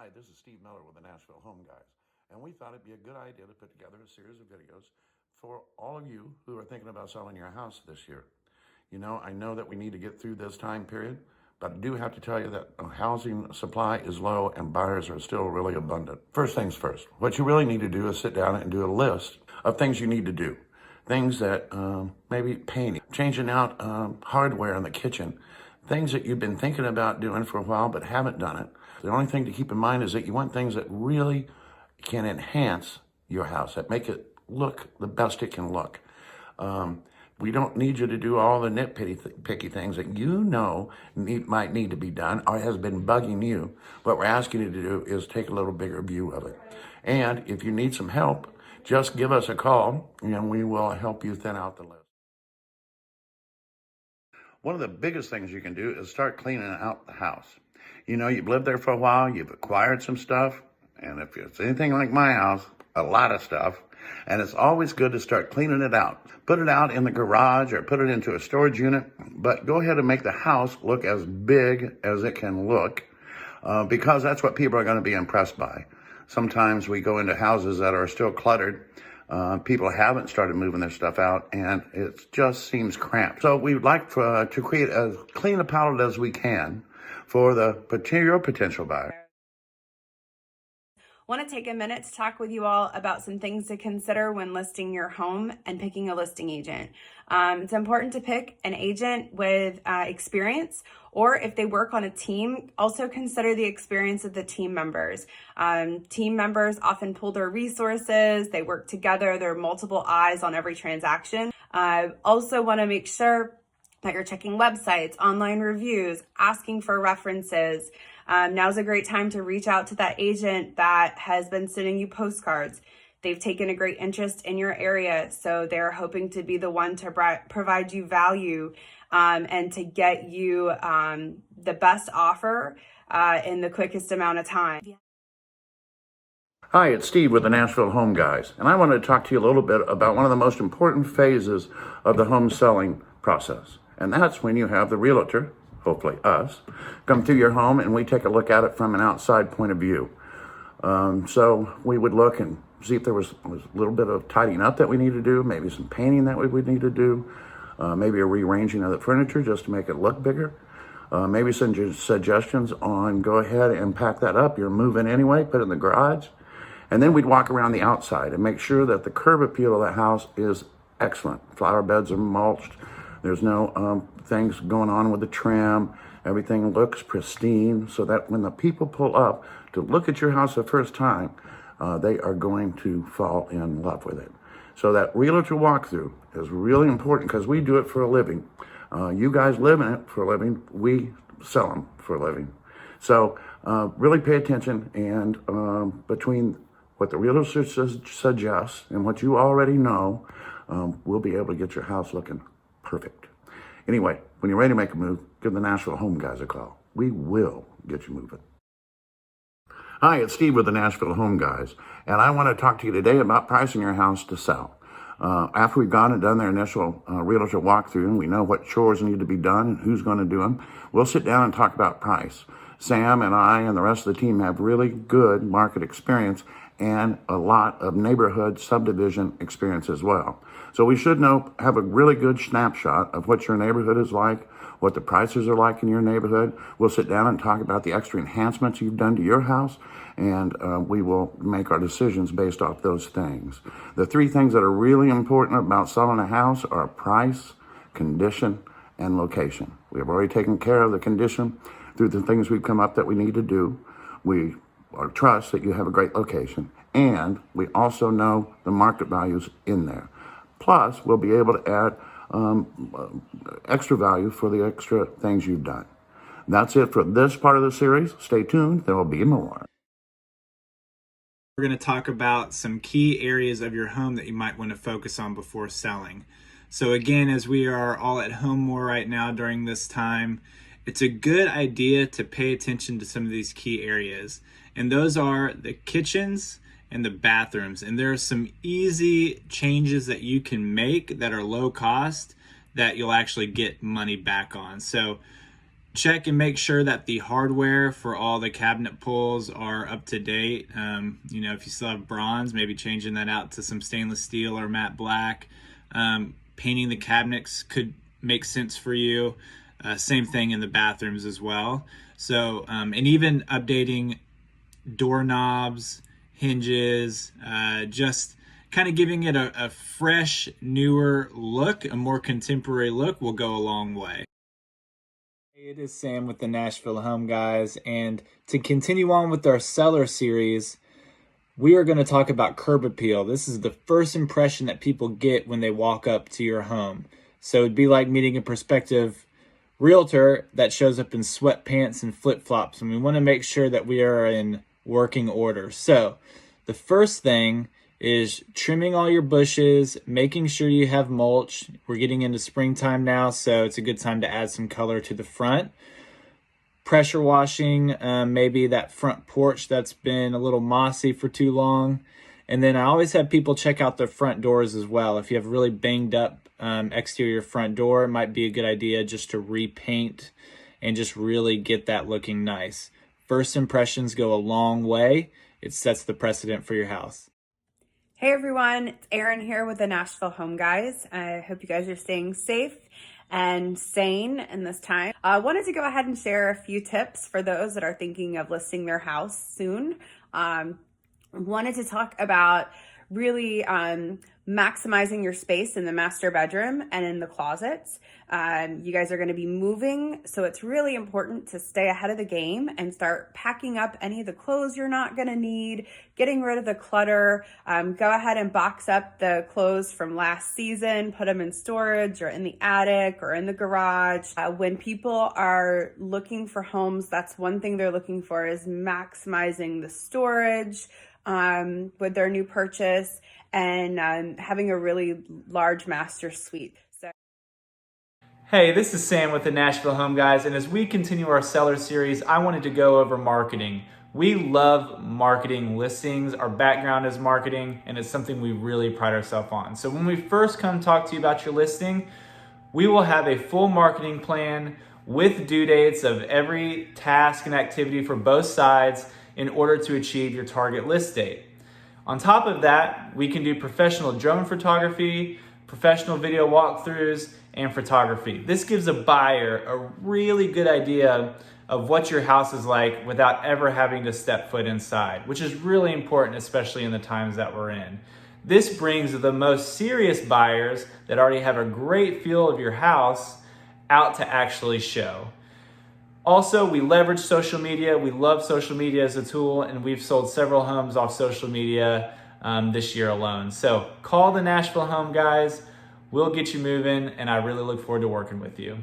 Hi, this is Steve Miller with the Nashville Home Guys, and we thought it'd be a good idea to put together a series of videos for all of you who are thinking about selling your house this year. I know that we need to get through this time period, but I do have to tell you that housing supply is low and buyers are still really abundant. First things first, what you really need to do is sit down and do a list of things you need to do. Things that maybe painting, changing out hardware in the kitchen, things that you've been thinking about doing for a while but haven't done it. The only thing to keep in mind is that you want things that really can enhance your house, that make it look the best it can look. We don't need you to do all the nitpicky things that might need to be done or has been bugging you. What we're asking you to do is take a little bigger view of it. And if you need some help, just give us a call and we will help you thin out the list. One of the biggest things you can do is start cleaning out the house. You've lived there for a while, you've acquired some stuff, and if it's anything like my house, a lot of stuff, and it's always good to start cleaning it out. Put it out in the garage or put it into a storage unit, but go ahead and make the house look as big as it can look, because that's what people are going to be impressed by. Sometimes we go into houses that are still cluttered. People haven't started moving their stuff out, and it just seems cramped. So we would like to create as clean a palette as we can for the potential buyer. Want to take a minute to talk with you all about some things to consider when listing your home and picking a listing agent. It's important to pick an agent with experience, or if they work on a team, also consider the experience of the team members. Team members often pool their resources, they work together, there are multiple eyes on every transaction. Also want to make sure that you're checking websites, online reviews, asking for references. Now's a great time to reach out to that agent that has been sending you postcards. They've taken a great interest in your area, so they're hoping to be the one to provide you value and to get you the best offer in the quickest amount of time. Hi, it's Steve with the Nashville Home Guys, and I wanted to talk to you a little bit about one of the most important phases of the home selling process, and that's when you have the realtor, hopefully us, come through your home and we take a look at it from an outside point of view. So we would look and see if there was a little bit of tidying up that we need to do, maybe some painting that we would need to do, maybe a rearranging of the furniture just to make it look bigger. Maybe some suggestions on go ahead and pack that up. You're moving anyway, put it in the garage. And then we'd walk around the outside and make sure that the curb appeal of the house is excellent. Flower beds are mulched. There's no things going on with the trim. Everything looks pristine so that when the people pull up to look at your house the first time, they are going to fall in love with it. So that realtor walkthrough is really important because we do it for a living. You guys live in it for a living. We sell them for a living. So really pay attention, and between what the realtor suggests and what you already know, we'll be able to get your house looking perfect. Anyway, when you're ready to make a move, give the Nashville Home Guys a call. We will get you moving. Hi, it's Steve with the Nashville Home Guys, and I want to talk to you today about pricing your house to sell. After we've gone and done their initial realtor walkthrough and we know what chores need to be done and who's going to do them, we'll sit down and talk about price. Sam and I and the rest of the team have really good market experience and a lot of neighborhood subdivision experience as well. So we should have a really good snapshot of what your neighborhood is like, what the prices are like in your neighborhood. We'll sit down and talk about the extra enhancements you've done to your house, and we will make our decisions based off those things. The three things that are really important about selling a house are price, condition, and location. We have already taken care of the condition through the things we've come up that we need to do. We trust that you have a great location, and we also know the market values in there. Plus, we'll be able to add extra value for the extra things you've done. That's it for this part of the series. Stay tuned, there will be more. We're going to talk about some key areas of your home that you might want to focus on before selling. So again, as we are all at home more right now during this time, it's a good idea to pay attention to some of these key areas. And those are the kitchens and the bathrooms. And there are some easy changes that you can make that are low cost that you'll actually get money back on. So Check and make sure that the hardware for all the cabinet pulls are up to date. You know, if you still have bronze, maybe changing that out to some stainless steel or matte black. Painting the cabinets could make sense for you. Same thing in the bathrooms as well. So, and even updating doorknobs, hinges, just kind of giving it a fresh, newer look, a more contemporary look will go a long way. Hey, it is Sam with the Nashville Home Guys, and to continue on with our seller series, we are going to talk about curb appeal. This is the first impression that people get when they walk up to your home. So it'd be like meeting a prospective realtor that shows up in sweatpants and flip-flops, and we want to make sure that we are in working order. So the first thing is trimming all your bushes, making sure you have mulch. We're getting into springtime now, so it's a good time to add some color to the front. Pressure washing maybe that front porch that's been a little mossy for too long. And then I always have people check out the front doors as well. If you have really banged up exterior front door, it might be a good idea just to repaint and just really get that looking nice. First impressions go a long way. It sets the precedent for your house. Hey everyone, it's Erin here with the Nashville Home Guys. I hope you guys are staying safe and sane in this time. I wanted to go ahead and share a few tips for those that are thinking of listing their house soon. Wanted to talk about really maximizing your space in the master bedroom and in the closets. You guys are going to be moving, so it's really important to stay ahead of the game and start packing up any of the clothes you're not going to need, getting rid of the clutter. Go ahead and box up the clothes from last season, put them in storage or in the attic or in the garage. When people are looking for homes, that's one thing they're looking for, is maximizing the storage with their new purchase, and having a really large master suite. Hey, this is Sam with the Nashville Home Guys, and as we continue our seller series, I wanted to go over marketing. We love marketing listings. Our background is marketing, and it's something we really pride ourselves on. So when we first come talk to you about your listing, we will have a full marketing plan with due dates of every task and activity for both sides in order to achieve your target list date. On top of that, we can do professional drone photography, professional video walkthroughs, and photography. This gives a buyer a really good idea of what your house is like without ever having to step foot inside, which is really important, especially in the times that we're in. This brings the most serious buyers that already have a great feel of your house out to actually show. Also, we leverage social media. We love social media as a tool, and we've sold several homes off social media this year alone. So call the Nashville Home Guys. We'll get you moving, and I really look forward to working with you.